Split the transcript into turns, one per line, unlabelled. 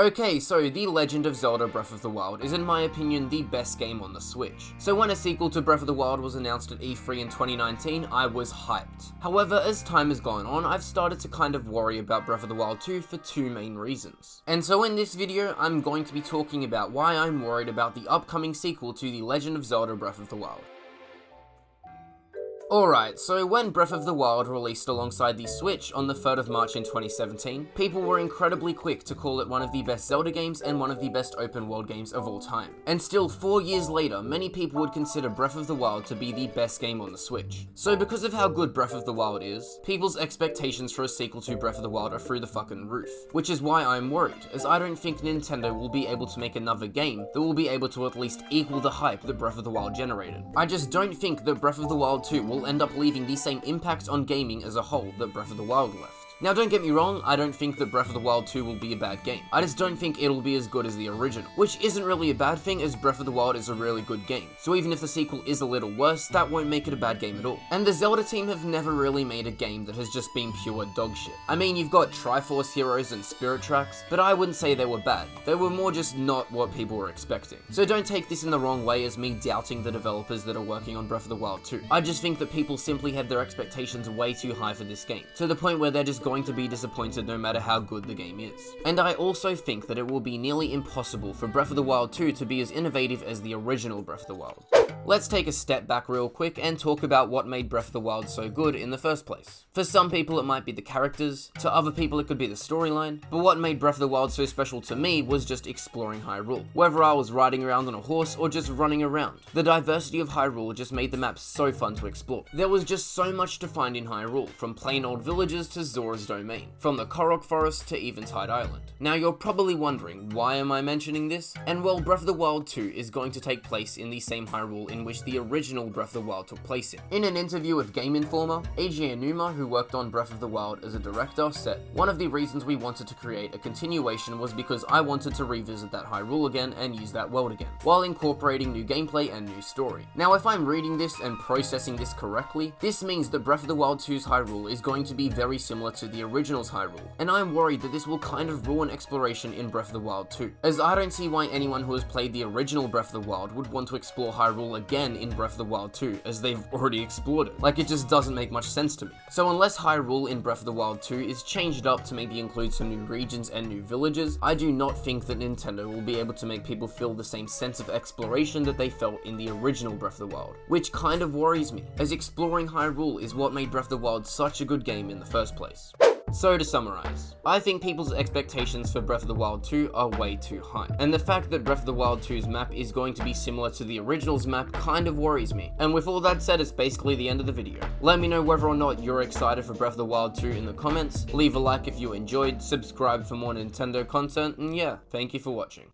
Okay, so The Legend of Zelda Breath of the Wild is in my opinion the best game on the Switch. So when a sequel to Breath of the Wild was announced at E3 in 2019, I was hyped. However, as time has gone on, I've started to kind of worry about Breath of the Wild 2 for two main reasons. And so in this video, I'm going to be talking about why I'm worried about the upcoming sequel to The Legend of Zelda Breath of the Wild. Alright, so when Breath of the Wild released alongside the Switch on the 3rd of March in 2017, people were incredibly quick to call it one of the best Zelda games and one of the best open world games of all time. And still 4 years later, many people would consider Breath of the Wild to be the best game on the Switch. So because of how good Breath of the Wild is, people's expectations for a sequel to Breath of the Wild are through the fucking roof. Which is why I'm worried, as I don't think Nintendo will be able to make another game that will be able to at least equal the hype that Breath of the Wild generated. I just don't think that Breath of the Wild 2 will end up leaving the same impact on gaming as a whole that Breath of the Wild left. Now don't get me wrong, I don't think that Breath of the Wild 2 will be a bad game. I just don't think it'll be as good as the original, which isn't really a bad thing as Breath of the Wild is a really good game. So even if the sequel is a little worse, that won't make it a bad game at all. And the Zelda team have never really made a game that has just been pure dog shit. I mean, you've got Triforce Heroes and Spirit Tracks, but I wouldn't say they were bad. They were more just not what people were expecting. So don't take this in the wrong way as me doubting the developers that are working on Breath of the Wild 2. I just think that people simply had their expectations way too high for this game, to the point where they're just going to be disappointed no matter how good the game is. And I also think that it will be nearly impossible for Breath of the Wild 2 to be as innovative as the original Breath of the Wild. Let's take a step back real quick and talk about what made Breath of the Wild so good in the first place. For some people it might be the characters, to other people it could be the storyline, but what made Breath of the Wild so special to me was just exploring Hyrule. Whether I was riding around on a horse or just running around, the diversity of Hyrule just made the map so fun to explore. There was just so much to find in Hyrule, from plain old villages to Zora's domain, from the Korok Forest to Eventide Island. Now you're probably wondering, why am I mentioning this? And well, Breath of the Wild 2 is going to take place in the same Hyrule in which the original Breath of the Wild took place in. In an interview with Game Informer, Eiji Aonuma, who worked on Breath of the Wild as a director, said, "One of the reasons we wanted to create a continuation was because I wanted to revisit that Hyrule again and use that world again, while incorporating new gameplay and new story." Now if I'm reading this and processing this correctly, this means that Breath of the Wild 2's Hyrule is going to be very similar to the original's Hyrule, and I'm worried that this will kind of ruin exploration in Breath of the Wild 2, as I don't see why anyone who has played the original Breath of the Wild would want to explore Hyrule again in Breath of the Wild 2, as they've already explored it. Like, it just doesn't make much sense to me. So unless Hyrule in Breath of the Wild 2 is changed up to maybe include some new regions and new villages, I do not think that Nintendo will be able to make people feel the same sense of exploration that they felt in the original Breath of the Wild, which kind of worries me, as exploring Hyrule is what made Breath of the Wild such a good game in the first place. So to summarize, I think people's expectations for Breath of the Wild 2 are way too high, and the fact that Breath of the Wild 2's map is going to be similar to the original's map kind of worries me. And with all that said, it's basically the end of the video. Let me know whether or not you're excited for Breath of the Wild 2 in the comments, leave a like if you enjoyed, subscribe for more Nintendo content, and yeah, thank you for watching.